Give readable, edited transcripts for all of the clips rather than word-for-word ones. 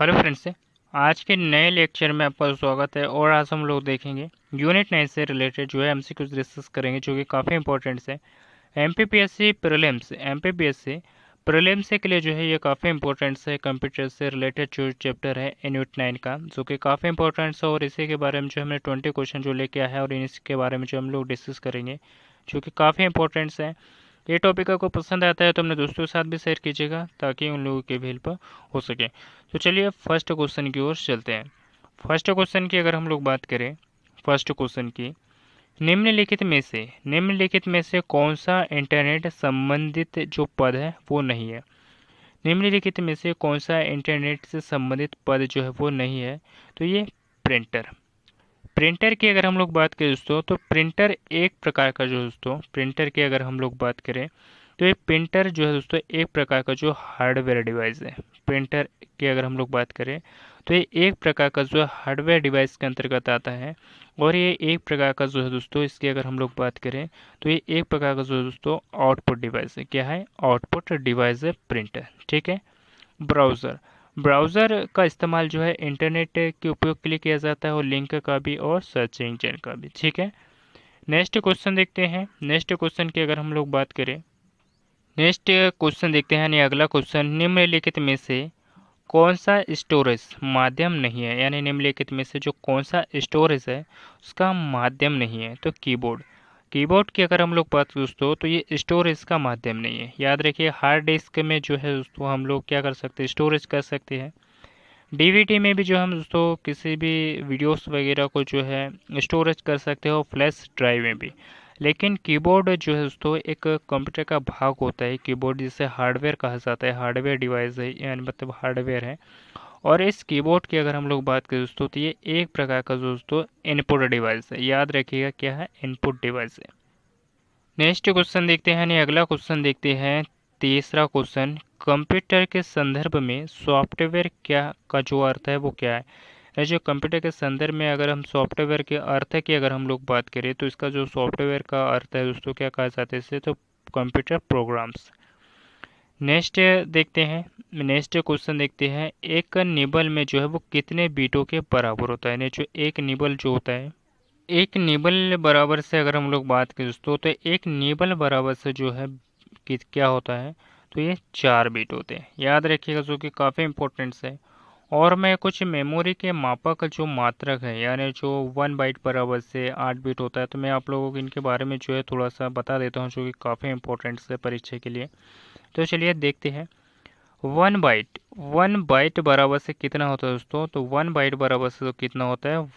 Hello friends. आज के नए लेक्चर में आपका स्वागत है और आज हम लोग देखेंगे यूनिट 9 से रिलेटेड जो है एमसीक्यूज डिस्कस करेंगे जो कि काफ़ी इंपॉर्टेंट है। एमपीपीएससी प्रीलिम्स एमपीपीएससी प्रीलिम्स के लिए जो है ये काफ़ी इंपॉर्टेंट है। कंप्यूटर से रिलेटेड जो चैप्टर है यूनिट 9 का जो कि काफ़ी इंपॉर्टेंट है और इसी के बारे में जो हमने 20 क्वेश्चन जो लेके आया है और इसके बारे में जो हम लोग डिस्कस करेंगे जो कि काफ़ी इंपॉर्टेंट है। ये टॉपिक आपको पसंद आता है तो अपने दोस्तों के साथ भी शेयर कीजिएगा ताकि उन लोगों की भी हेल्प हो सके। तो चलिए फर्स्ट क्वेश्चन की ओर चलते हैं। फर्स्ट क्वेश्चन की अगर हम लोग बात करें, फर्स्ट क्वेश्चन की, निम्नलिखित में से कौन सा इंटरनेट संबंधित जो पद है वो नहीं है। निम्नलिखित में से कौन सा इंटरनेट से संबंधित पद जो है वो नहीं है। तो ये प्रिंटर। प्रिंटर की अगर हम लोग बात करें दोस्तों तो प्रिंटर एक प्रकार का जो दोस्तों प्रिंटर की अगर हम लोग बात करें तो ये प्रिंटर जो है दोस्तों एक प्रकार का जो हार्डवेयर डिवाइस है। प्रिंटर की अगर हम लोग बात करें तो ये एक प्रकार का जो हार्डवेयर डिवाइस के अंतर्गत आता है और ये एक प्रकार का जो है दोस्तों इसकी अगर हम लोग बात करें तो ये एक प्रकार का जो है दोस्तों आउटपुट डिवाइस है। क्या है? आउटपुट डिवाइस है प्रिंटर। ठीक है। ब्राउज़र। ब्राउज़र का इस्तेमाल जो है इंटरनेट के उपयोग के लिए किया जाता है और लिंक का भी और सर्च इंजन का भी। ठीक है। नेक्स्ट क्वेश्चन देखते हैं। नेक्स्ट क्वेश्चन की अगर हम लोग बात करें, नेक्स्ट क्वेश्चन देखते हैं यानी अगला क्वेश्चन, निम्नलिखित में से कौन सा स्टोरेज माध्यम नहीं है। यानी निम्नलिखित में से जो कौन सा स्टोरेज है उसका माध्यम नहीं है। तो कीबोर्ड। कीबोर्ड की अगर हम लोग बात करें दोस्तों तो ये स्टोरेज का माध्यम नहीं है। याद रखिए हार्ड डिस्क में जो है दोस्तों हम लोग क्या कर सकते हैं, स्टोरेज कर सकते हैं। डीवीडी में भी जो हम दोस्तों किसी भी वीडियोस वगैरह को जो है स्टोरेज कर सकते हो, फ्लैश ड्राइव में भी। लेकिन कीबोर्ड जो है दोस्तों एक कंप्यूटर का भाग होता है। कीबोर्ड जिसे हार्डवेयर कहा जाता है, हार्डवेयर डिवाइस है यानी मतलब हार्डवेयर है। और इस कीबोर्ड की अगर हम लोग बात करें दोस्तों तो ये एक प्रकार का दोस्तों इनपुट डिवाइस है। याद रखिएगा क्या है? इनपुट डिवाइस है। नेक्स्ट क्वेश्चन देखते हैं यानी अगला क्वेश्चन देखते हैं। तीसरा क्वेश्चन, कंप्यूटर के संदर्भ में सॉफ्टवेयर क्या का जो अर्थ है वो क्या है। ये जो कंप्यूटर के संदर्भ में अगर हम सॉफ्टवेयर के अर्थ की अगर हम लोग बात करें तो इसका जो सॉफ्टवेयर का अर्थ है दोस्तों क्या कहा जाता है इसे, तो कंप्यूटर प्रोग्राम्स। नेक्स्ट देखते हैं। नेक्स्ट क्वेश्चन देखते हैं, एक निबल में जो है वो कितने बीटों के बराबर होता है। यानी जो एक निबल जो होता है, एक निबल बराबर से अगर हम लोग बात करें दोस्तों तो एक निबल बराबर से जो है कि क्या होता है, तो ये 4 बिट होते हैं। याद रखिएगा जो कि काफ़ी इंपॉर्टेंट है। और मैं कुछ मेमोरी के मापक जो मात्रक है यानी जो 1 बाइट बराबर से 8 बिट होता है, तो मैं आप लोगों को इनके बारे में जो है थोड़ा सा बता देता हूँ जो कि काफ़ी इंपॉर्टेंट है परीक्षा के लिए। तो चलिए देखते हैं। 1 बाइट बराबर से कितना होता है दोस्तों, तो 1 बाइट बराबर से तो कितना होता है,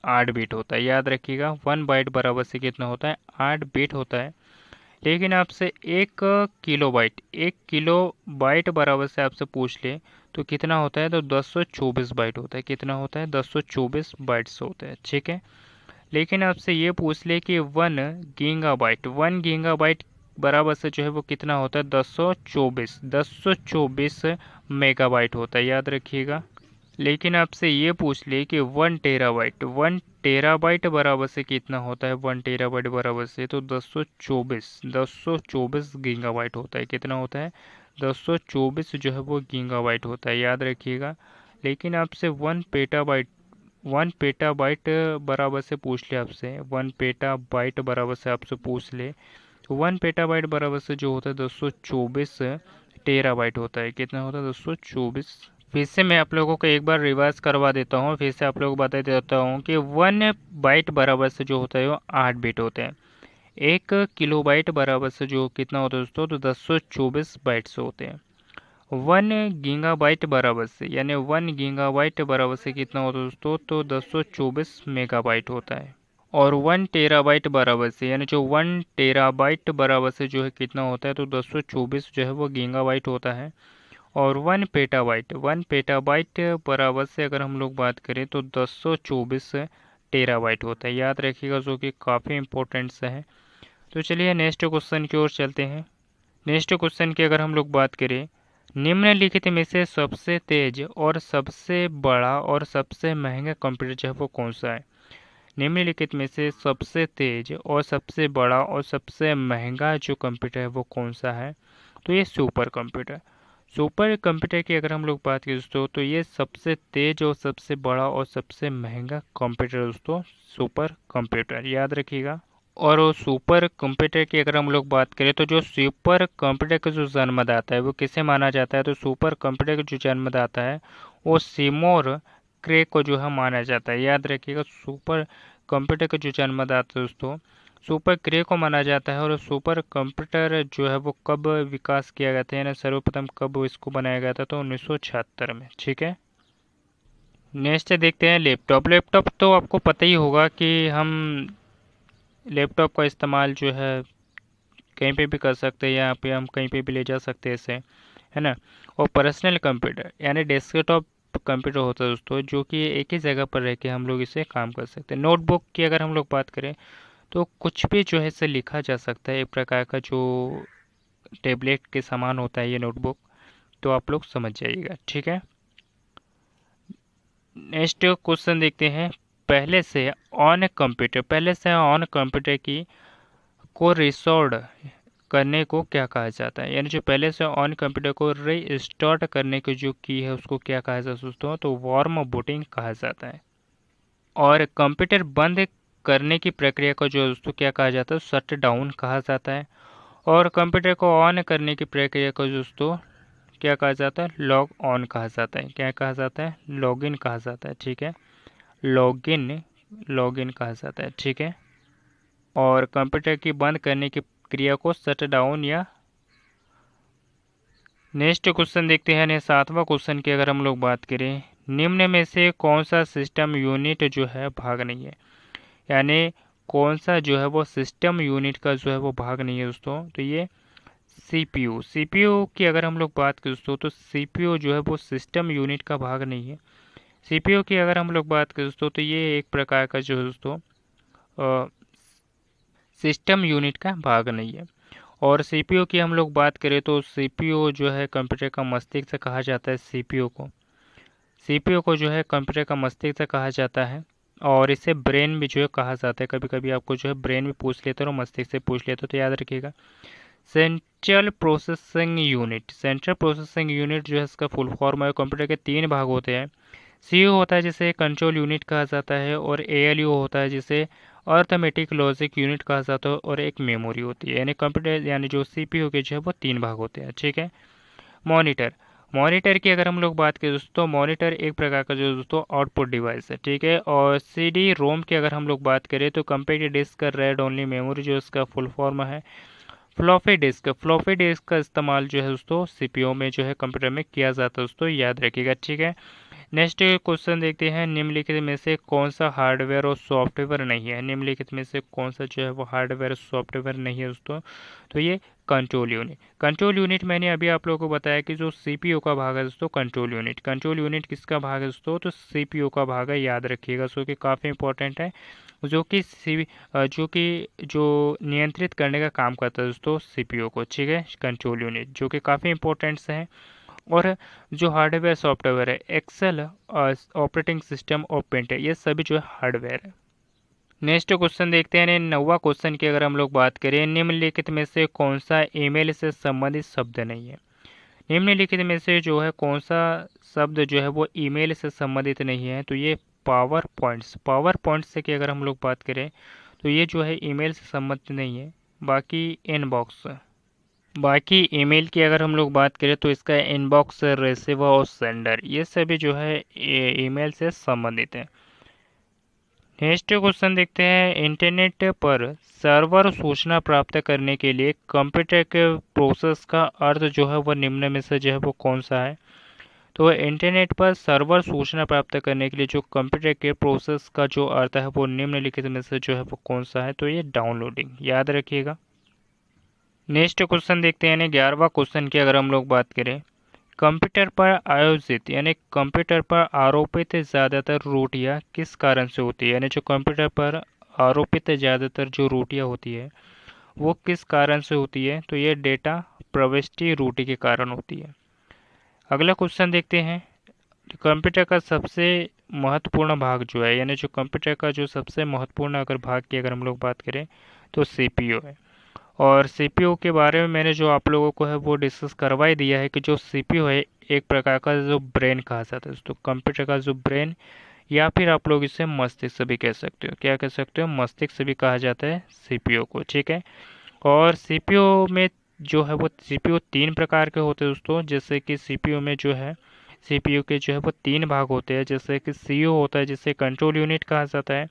8 बिट होता है। याद रखिएगा 1 बाइट बराबर से कितना होता है, 8 बिट होता है। लेकिन आपसे 1 किलो बाइट बराबर से आपसे पूछ ले तो कितना होता है, तो 1024 बाइट होता है। कितना होता है, 1024 बाइट्स होते हैं। ठीक है। लेकिन आपसे ये पूछ ले कि 1 गीगाबाइट बराबर से जो है वो कितना होता है, 1024 मेगाबाइट होता है। याद रखिएगा। लेकिन आपसे ये पूछ ले कि 1 टेराबाइट बराबर से कितना होता है, 1 टेराबाइट बराबर से तो 1024 गीगाबाइट होता है। कितना होता है, 1024 जो है वो गीगाबाइट होता है। याद रखिएगा। लेकिन आपसे 1 पेटाबाइट बराबर से पूछ ले, आपसे 1 पेटाबाइट बराबर से आपसे पूछ ले तो 1 पेटाबाइट बराबर से जो होता है 224 टेराबाइट होता है। कितना होता है, 224। फिर से मैं आप लोगों को एक बार रिवाइज करवा देता हूँ, फिर से आप लोगों को बता देता हूँ कि 1 बाइट बराबर से जो होता है वो 8 बिट होते हैं। 1 किलोबाइट बराबर से जो कितना होता है दोस्तों, तो 1024 बाइट्स होते हैं। 1 गीगाबाइट बराबर से यानी 1 गीगाबाइट बराबर से कितना होता है दोस्तों, तो 1024 मेगाबाइट होता है। और 1 टेराबाइट बराबर से यानी जो 1 टेराबाइट बराबर से जो है कितना होता है, तो 1024 जो है वो गीगाबाइट होता है। और 1 पेटाबाइट बराबर से अगर हम लोग बात करें तो 1024 टेराबाइट होता है। याद रखिएगा जो कि काफ़ी इंपॉर्टेंट सा है। तो चलिए नेक्स्ट क्वेश्चन की ओर चलते हैं। नेक्स्ट क्वेश्चन की अगर हम लोग बात करें, निम्नलिखित में से सबसे तेज और सबसे बड़ा और सबसे महंगा कंप्यूटर जो है वो कौन सा है। निम्नलिखित में से सबसे तेज और सबसे बड़ा और सबसे महंगा जो कंप्यूटर है वो कौन सा है, तो ये सुपर कंप्यूटर। सुपर कंप्यूटर की अगर हम लोग बात करें दोस्तों, तो ये सबसे तेज और सबसे बड़ा और सबसे महंगा कंप्यूटर दोस्तों, सुपर कंप्यूटर याद रखिएगा। और वो सुपर कंप्यूटर की अगर हम लोग बात करें, तो जो सुपर कंप्यूटर का जो जन्मदाता है वो किसे माना जाता है, तो सुपर कंप्यूटर का जो जन्मदाता है वो सिमोर क्रे को जो है माना जाता है। याद रखिएगा, सुपर कंप्यूटर का जो जन्मदाता है दोस्तों सुपर क्रे को माना जाता है। और सुपर कंप्यूटर जो है वो कब विकास किया गया था, यानी सर्वप्रथम कब इसको बनाया गया था, तो 1976 में। ठीक है, नेक्स्ट देखते हैं लैपटॉप। लैपटॉप तो आपको पता ही होगा कि हम लैपटॉप का इस्तेमाल जो है कहीं पे भी कर सकते हैं, यहाँ पे हम कहीं पे भी ले जा सकते हैं इसे, है ना। और पर्सनल कंप्यूटर यानी डेस्कटॉप कंप्यूटर होता है दोस्तों, जो कि एक ही जगह पर रह के हम लोग इसे काम कर सकते हैं। नोटबुक की अगर हम लोग बात करें, तो कुछ भी जो है इसे लिखा जा सकता है, एक प्रकार का जो टेबलेट के समान होता है ये नोटबुक, तो आप लोग समझ जाइएगा। ठीक है, नेक्स्ट क्वेश्चन देखते हैं। पहले से ऑन कंप्यूटर की को रिस्टोर्ड करने को क्या कहा जाता है, यानी जो पहले से ऑन कंप्यूटर को रीस्टार्ट करने की जो की है उसको क्या कहा जाता है दोस्तों, तो वार्म बूटिंग कहा जाता है। और कंप्यूटर बंद करने की प्रक्रिया को जो दोस्तों क्या कहा जाता है, शट डाउन कहा जाता है। और कंप्यूटर को ऑन करने की प्रक्रिया को दोस्तों क्या कहा जाता है, लॉग ऑन कहा जाता है। क्या कहा जाता है, लॉगिन कहा जाता है। ठीक है, लॉगिन लॉगिन कहा जाता है। ठीक है, और कंप्यूटर की बंद करने की क्रिया को शट डाउन या नेक्स्ट क्वेश्चन देखते हैं। 7वां क्वेश्चन की अगर हम लोग बात करें, निम्न में से कौन सा सिस्टम यूनिट जो है भाग नहीं है, यानी कौन सा जो है वो सिस्टम यूनिट का जो है वो भाग नहीं है दोस्तों, तो ये सीपीयू। सीपीयू की अगर हम लोग बात करें दोस्तों, तो सीपीयू जो है वो सिस्टम यूनिट का भाग नहीं है। सीपीयू की अगर हम लोग बात करें दोस्तों, तो ये एक प्रकार का जो है दोस्तों सिस्टम यूनिट का भाग नहीं है। और सीपीयू की हम लोग बात करें, तो सीपीयू जो है कंप्यूटर का मस्तिष्क कहा जाता है। सीपीयू को जो है कंप्यूटर का मस्तिष्क कहा जाता है। और इसे ब्रेन भी जो है कहा जाता है। कभी कभी आपको जो है ब्रेन भी पूछ लेते हो और मस्तिष्क से पूछ लेते हो, तो याद रखिएगा। सेंट्रल प्रोसेसिंग यूनिट जो है इसका फुल फॉर्म है। कंप्यूटर के 3 भाग होते हैं। सीयू होता है जिसे कंट्रोल यूनिट कहा जाता है, और एएलयू होता है जिसे अर्थमेटिक लॉजिक यूनिट कहा जाता है, और एक मेमोरी होती है। यानी कंप्यूटर यानी जो सीपीयू के जो है वो 3 भाग होते हैं। ठीक है, मॉनिटर। मॉनिटर की अगर हम लोग बात करें दोस्तों, मॉनिटर एक प्रकार का जो दोस्तों आउटपुट डिवाइस है। ठीक है, और सीडी रोम की अगर हम लोग बात करें, तो कंप्यूटर डिस्क का रेड ओनली मेमोरी जो इसका फुल फॉर्म है। फ्लॉपी डिस्क का इस्तेमाल जो है दोस्तों सीपीयू में जो है कंप्यूटर में किया जाता है दोस्तों, याद रखिएगा। ठीक है, नेक्स्ट क्वेश्चन देखते हैं। निम्नलिखित में से कौन सा हार्डवेयर और सॉफ्टवेयर नहीं है, निम्नलिखित में से कौन सा जो है वो हार्डवेयर और सॉफ्टवेयर नहीं है दोस्तों, तो ये कंट्रोल यूनिट मैंने अभी आप लोगों को बताया कि जो सीपीयू का भाग है दोस्तों कंट्रोल यूनिट किसका भाग है दोस्तों, तो सीपीयू का भाग है। याद रखिएगा, सो कि काफ़ी इंपॉर्टेंट है। जो नियंत्रित करने का काम करता है दोस्तों सीपीयू को। ठीक है, कंट्रोल यूनिट जो कि काफ़ी इंपॉर्टेंट है। और जो हार्डवेयर सॉफ्टवेयर है, एक्सेल ऑपरेटिंग सिस्टम और पेंट है, ये सभी जो है हार्डवेयर है। नेक्स्ट क्वेश्चन देखते हैं। 9वां क्वेश्चन की अगर हम लोग बात करें, निम्नलिखित में से कौन सा ईमेल से संबंधित शब्द नहीं है, निम्नलिखित में से जो है कौन सा शब्द जो है वो ईमेल से संबंधित नहीं है, तो ये पावर पॉइंट्स से की अगर हम लोग बात करें, तो ये जो है ईमेल से संबंधित नहीं है। बाकी ईमेल की अगर हम लोग बात करें, तो इसका इनबॉक्स, रिसीवर और सेंडर, ये सभी जो है ईमेल से संबंधित है। नेक्स्ट क्वेश्चन देखते हैं। इंटरनेट पर सर्वर सूचना प्राप्त करने के लिए कंप्यूटर के प्रोसेस का अर्थ जो है वो निम्न में से जो है वो कौन सा है, तो इंटरनेट पर सर्वर सूचना प्राप्त करने के लिए जो कंप्यूटर के प्रोसेस का जो अर्थ है वो निम्नलिखित में से जो है वो कौन सा है, तो ये डाउनलोडिंग। याद रखिएगा। नेक्स्ट क्वेश्चन देखते हैं। 11वां क्वेश्चन की अगर हम लोग बात करें, कंप्यूटर पर आयोजित यानी कंप्यूटर पर आरोपित ज़्यादातर त्रुटियां किस कारण से होती है, यानी जो कंप्यूटर पर आरोपित ज़्यादातर जो त्रुटियां होती है वो किस कारण से होती है, तो ये डेटा प्रविष्टि त्रुटि के कारण होती है। अगला क्वेश्चन देखते हैं। कंप्यूटर का सबसे महत्वपूर्ण भाग जो है, यानी जो कंप्यूटर का जो सबसे महत्वपूर्ण अगर भाग की अगर हम लोग बात करें, तो सीपीयू है। और सीपीयू के बारे में मैंने जो आप लोगों को है वो डिस्कस करवा ही दिया है कि जो सीपीयू है एक प्रकार का जो ब्रेन कहा जाता है दोस्तों, कंप्यूटर का जो ब्रेन, या फिर आप लोग इसे मस्तिष्क भी कह सकते हो। क्या कह सकते हो? मस्तिष्क भी कहा जाता है सीपीयू को, ठीक है। और सीपीयू में जो है वो सीपीयू 3 प्रकार के होते हैं दोस्तों। जैसे कि सीपीयू में जो है सीपीयू के जो है वो 3 भाग होते हैं। जैसे कि सीयू होता है जिसे कंट्रोल यूनिट कहा जाता है,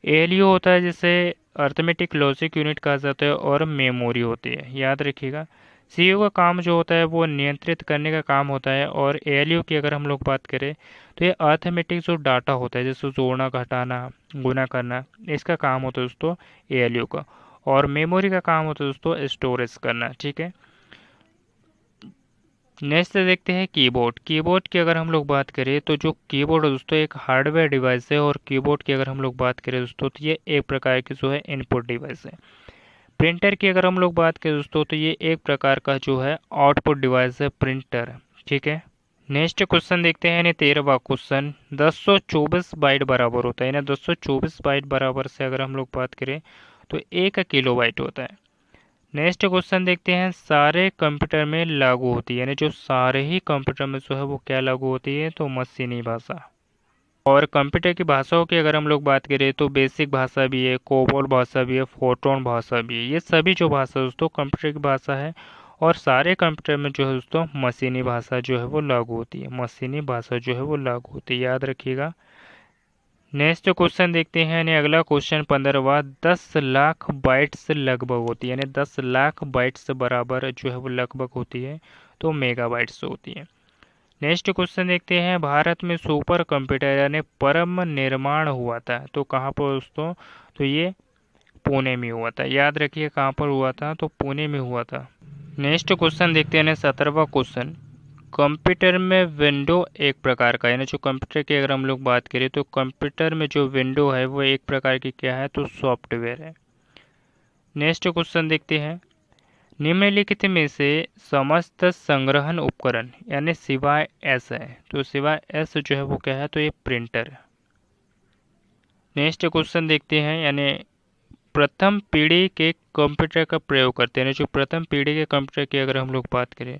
एएलयू होता है जिसे अर्थमेटिक लॉजिक यूनिट कहा जाता है, और मेमोरी होती है। याद रखिएगा, सीयू का काम जो होता है वो नियंत्रित करने का काम होता है, और एएलयू की अगर हम लोग बात करें तो ये अर्थमेटिक जो डाटा होता है जैसे जोड़ना, घटाना, गुना करना, इसका काम होता है दोस्तों एएलयू का। और मेमोरी का काम होता है दोस्तों स्टोरेज करना, ठीक है। नेक्स्ट देखते हैं कीबोर्ड। कीबोर्ड की अगर हम लोग बात करें तो जो कीबोर्ड है दोस्तों एक हार्डवेयर डिवाइस है, और कीबोर्ड की अगर हम लोग बात करें दोस्तों तो ये एक प्रकार की जो है इनपुट डिवाइस है। प्रिंटर की अगर हम लोग बात करें दोस्तों तो ये एक प्रकार का जो है आउटपुट डिवाइस है, प्रिंटर, ठीक है। नेक्स्ट क्वेश्चन देखते हैं, यानी 13वां क्वेश्चन, 1024 बाइट बराबर होता है, यानी 1024 बाइट बराबर से अगर हम लोग बात करें तो 1 किलो बाइट होता है। नेक्स्ट क्वेश्चन देखते हैं, सारे कंप्यूटर में लागू होती है, यानी जो सारे ही कंप्यूटर में जो है वो क्या लागू होती है, तो मशीनी भाषा। और कंप्यूटर की भाषाओं की अगर हम लोग बात करें तो बेसिक भाषा भी है, कोबोल भाषा भी है, फोर्ट्रॉन भाषा भी है। ये सभी जो भाषा दोस्तों कंप्यूटर की भाषा है, और सारे कंप्यूटर में जो है दोस्तों मशीनी भाषा जो है वो लागू होती है, मशीनी भाषा जो है वो लागू होती है, याद रखिएगा। नेक्स्ट क्वेश्चन देखते हैं, यानी अगला क्वेश्चन 15वां, 10 लाख बाइट से लगभग होती है, यानी 10 लाख बाइट से बराबर जो है वो लगभग होती है, तो मेगाबाइट्स होती है। नेक्स्ट क्वेश्चन देखते हैं, भारत में सुपर कंप्यूटर यानी परम निर्माण हुआ था, तो कहाँ पर दोस्तों, तो ये पुणे में हुआ था। याद रखिए कहाँ पर हुआ था, तो पुणे में हुआ था। नेक्स्ट क्वेश्चन देखते हैं, 17वां क्वेश्चन, कंप्यूटर में विंडो एक प्रकार का, यानी जो कंप्यूटर की अगर हम लोग बात करें तो कंप्यूटर में जो विंडो है वो एक प्रकार की क्या है, तो सॉफ्टवेयर है। नेक्स्ट क्वेश्चन देखते हैं, निम्नलिखित में से समस्त संग्रहण उपकरण यानी सिवाय एस है, तो सिवाय एस जो है वो क्या है, तो ये प्रिंटर है। नेक्स्ट क्वेश्चन देखते हैं, यानी प्रथम पीढ़ी के कंप्यूटर का प्रयोग करते हैं, जो प्रथम पीढ़ी के कंप्यूटर की अगर हम लोग बात करें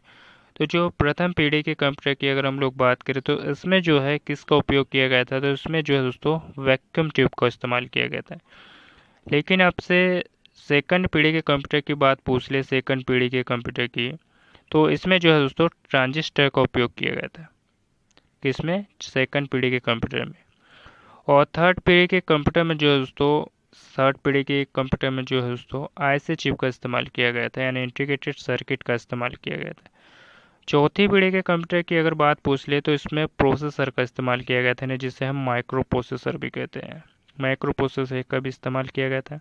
तो जो प्रथम पीढ़ी के कंप्यूटर की अगर हम लोग बात करें तो इसमें जो है किसका उपयोग किया गया था, तो इसमें जो है दोस्तों वैक्यूम ट्यूब का इस्तेमाल किया गया था। लेकिन आपसे सेकंड पीढ़ी के कंप्यूटर की बात पूछ ले, सेकंड पीढ़ी के कंप्यूटर की, तो इसमें जो है दोस्तों ट्रांजिस्टर का उपयोग किया गया था, किसमें, सेकंड पीढ़ी के कंप्यूटर में। और थर्ड पीढ़ी के कंप्यूटर में जो है दोस्तों, थर्ड पीढ़ी के कंप्यूटर में जो है दोस्तों आईसी चिप का इस्तेमाल किया गया था, यानी इंटीग्रेटेड सर्किट का इस्तेमाल किया गया था। चौथी पीढ़ी के कंप्यूटर की अगर बात पूछ ले तो इसमें प्रोसेसर का इस्तेमाल किया गया था, जिसे हम माइक्रो प्रोसेसर भी कहते हैं, माइक्रो प्रोसेसर का भी इस्तेमाल किया गया था।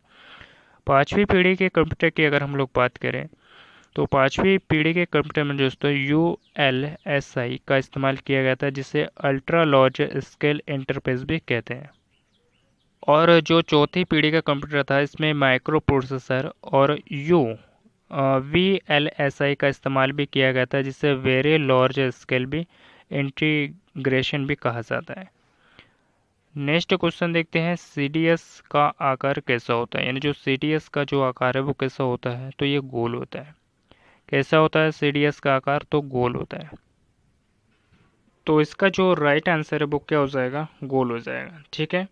पांचवी पीढ़ी के कंप्यूटर की अगर हम लोग बात करें तो पांचवी पीढ़ी के कंप्यूटर में दोस्तों ULSI का इस्तेमाल किया गया था, जिसे अल्ट्रा लार्ज स्केल इंटरफेस भी कहते हैं। और जो चौथी पीढ़ी का कंप्यूटर था इसमें माइक्रो प्रोसेसर और VLSI का इस्तेमाल भी किया गया था, जिसे वेरी लार्ज स्केल भी इंटीग्रेशन भी कहा जाता है। नेक्स्ट क्वेश्चन देखते हैं, CDS का आकार कैसा होता है, यानी जो CDS का जो आकार है वो कैसा होता है, तो ये गोल होता है। कैसा होता है CDS का आकार, तो गोल होता है। तो इसका जो राइट आंसर है वो क्या हो जाएगा, गोल हो जाएगा, ठीक है।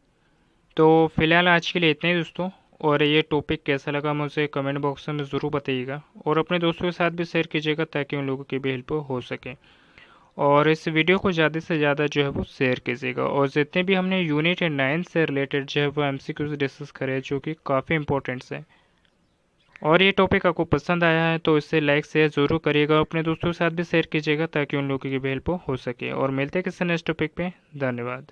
तो फिलहाल आज के लिए इतना ही दोस्तों, और ये टॉपिक कैसा लगा मुझे कमेंट बॉक्स में ज़रूर बताइएगा, और अपने दोस्तों के साथ भी शेयर कीजिएगा ताकि उन लोगों की भी हेल्प हो सके। और इस वीडियो को ज़्यादा से ज़्यादा जो है वो शेयर कीजिएगा, और जितने भी हमने यूनिट 9 से रिलेटेड जो है वो MCQs डिस्कस करे जो कि काफ़ी इंपॉर्टेंट्स है, और ये टॉपिक आपको पसंद आया है तो इसे लाइक शेयर ज़रूर करिएगा, अपने दोस्तों के साथ भी शेयर कीजिएगा ताकि उन लोगों की भी हेल्प हो सके। और मिलते हैं किसी नेक्स्ट टॉपिक पे, धन्यवाद।